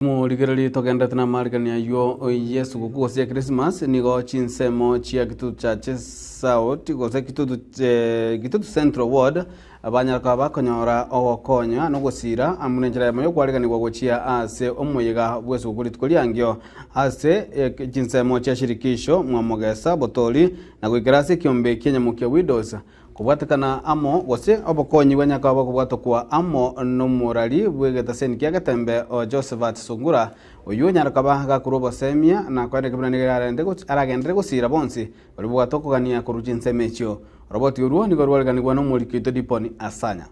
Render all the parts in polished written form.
Muligereri togendete na marigania yo Yesu gukugosia Christmas nigo chinsemo chia gitutu cha South gose gitutu Central Ward abanyaraka bakonyora ogokonya no gusira amunenjera yamoyo kwariganirwa guchia ase omuyiga bwesu kuri tukuriangyo ase chinsemo chia shirikisho mwamogesa botoli na gwikirase kiombe kinyamukia widows kubwatakana amo gose obokonyi bwanyaka bakubwatokwa amo no murali bwegetaseni kiagatembe o Josephat Sungura uyu nyaraka gakurobo semia na kwende kibranigara aragendere gusira bonsi bari bwatokugania kuruji nsemechio roboti uruo ni gorwalganirwa no mulikito diponi asanya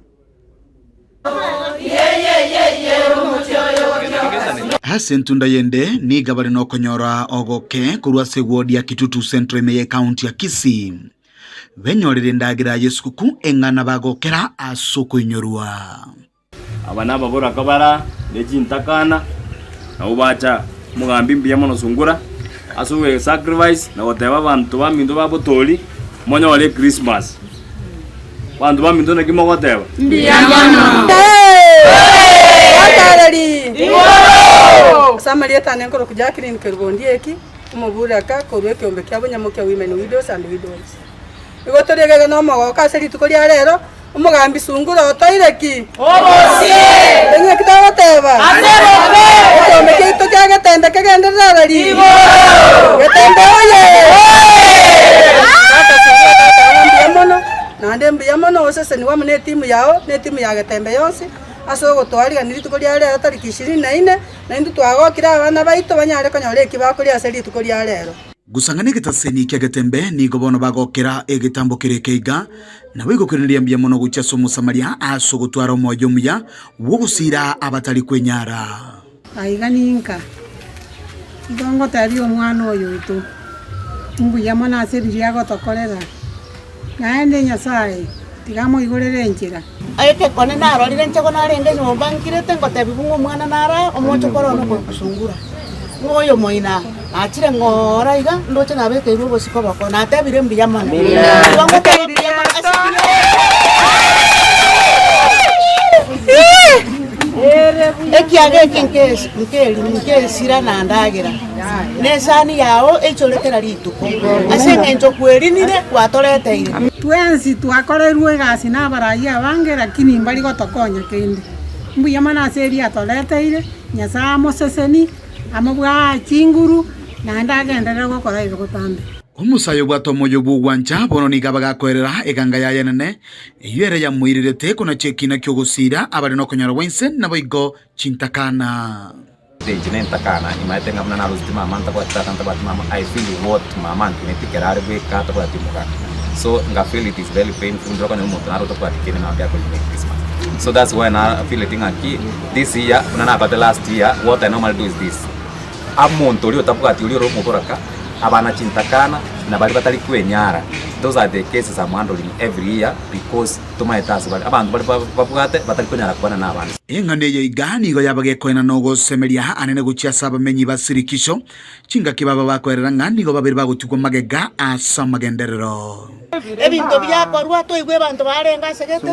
Hasentunda yende ni gabari no konyora ogoke kurwa segwodi ya Kitutu Central Meye County ya Kisii benyorere ndagira Yesukuku engana bagokera asoko inyorwa abana babora kabara nejintakana na ubacha mugambi mbya mono Sungura asuwe sacrifice na woteba abantu bamindu babotoli monyo wale Christmas bantu bamindu na kimo woteba mbiyamano Samaria tane nkoro kuja clinic rwondieki umuburaka korwe kyombe kyabonyamukia women widows and widows igotorege no mago kaseri tukoria rero umugambi Sungura otoireki obosie engwe kitagoteba asebobe kyombe kito kyagetende kegenderera rali getembe oye mbiyamano nande mbiyamano osese ni wamune timu yao ne timu ya getembe yonse aso gotwariga niri tukoria rero tariki 24 na indu twagokira abana baito banyare konyore kibakuri aseri tukoria rero gusangane gitaseni kya getembe ni gobono bagokera egitambo kirekeiga na wigokiriria mbia mono gucha somo Samaria aso gutwara moyo muya wogusira abatali kwenyara aiganinka dongo tari omwana oyo itu mbuya mona aseri yago tokorera naende Nyasaye tigamo igorere njira ayeke kone narorire nchego narenge nyomba nkirete ngotebi bungo mwana nara omocho korono kusungura ngoyo moina achire ngora iga ndoche nabeke ibo bosiko bako natebire mbiyamano wango tebiyamano ekiage kinke sira na ndagira nesani yao echoletera rituko asenge ncho kwerinire kwatoreteire twensi twakorerwe gasi na baraya bange lakini mbali gotokonya kindi mbiyamano aseri atoleteire Nyasaye moseseni amabwa chinguru na ndagendera gukora igo gutambe umusayo bwatomoyo bugwanja bono ni gabaga kwerera eganga ya yenene yere ya muirirete kuna chekina kyo gusira abari no konyara wense na boigo chintakana Jine ntakana imaitenga mna na rustima manta kwa tata kwa mama I feel what mama kinetikera be kata kwa timuka so nga feel it is very painful ndroka ni moto naro to kwa tikini na bya kwa Christmas so that's why I feel it ngaki this year na about the last year what I normally do is this amonto lio tapuka tilio ro motoraka abana chintakana na bali batali kwenyara those are the cases I'm handling every year because to my task abantu bali babugate batali kwenyara kwana n'abana engane ye igani go yabage kwena no gosemeria anene guchia saba menyi basirikisho chinga kibaba bakwerera ngani go babiri bagutukwa magega asa magenderero ebinto byakorwa toigwe abantu barenga segete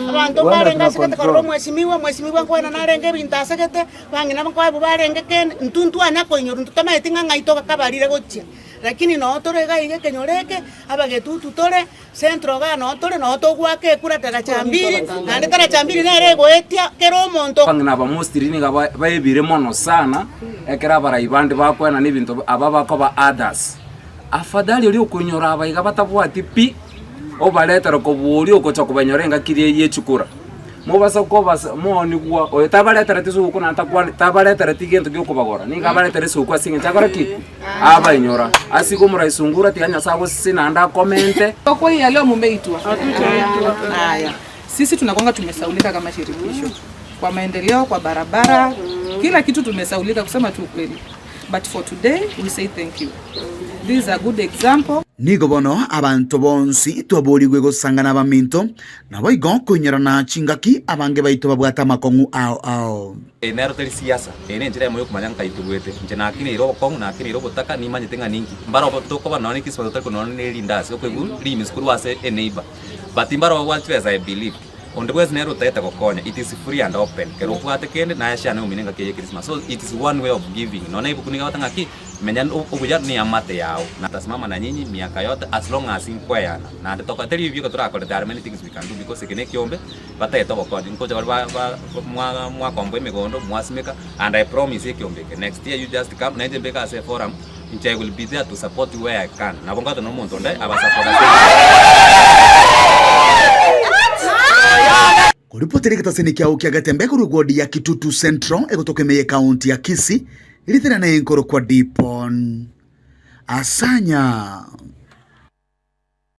abantu barenga segete karo mwesimiwa kwena narenge binta segete bangina bakwa barenge ken ntuntu anako inyoru tutama etinga ngaito kabarire gochia lakini no torega ige kenyoreke abagetutu tore centro ga no tore no togwake kura tarachambiri nande tarachambiri nere goetia kero monto bangina ba mostrini ga baebire mono sana ekera bara ibande bakwena ni bintu ababa ko ba others afadhali uri ukunyora abaiga batabwati pi obaletera ko buri ukocha kubanyorenga kiriye yechukura mubasa ko basa moni kwa o tabaletera tisu kuna ntakwa tabaletera tigento gyo kubagora ninga baletera su kwa singa chakora ki aba inyora asiko murai Sungura tianya sabo sina anda komente kwa hiyo leo mumeitwa haya sisi tunakwanga tumesaulika kama shirikisho kwa maendeleo kwa barabara kila kitu tumesaulika kusema tu kweli but for today we say thank you. This is a good example. Nigo bono abantu bonsi twaboligwe gusangana baminto na boigo kunyera na chingaki abange baito babwata makongu ao nero teri siasa ene njira moyo kumanya nkaitugwete nje nakini iro kongu nakini iro botaka ni manye tenga ningi mbara botoko ba noni kiswa toko noni ne lindas ko kwegu limi skuru wase eneiba but mbara wa what I believe onde kwezi nero taita kokonya. It is free and open. Kero bwate kende na yasha na uminenga kiye Christmas. So it is one way of giving. Naona ipo kuniga watanga ki menyan ukuja ni amate yao. Na tasimama na nyinyi miaka yote as long as inkwayana. Na toka tell you katura ko there are many things we can do because ekene kiombe bata eto kokonya. Nko jaba mwa kombo megondo mwasimeka and I promise kiombe next year you just come na beka as a forum. I will be there to support you where I can. Na bonga to no muntu ndai aba support. Kuripoteri kataseni kiao kia gatembe kuru wodi ya Kitutu Central egotoke meye county ya Kisii ilithira na enkoro kwa Dipon Asanya.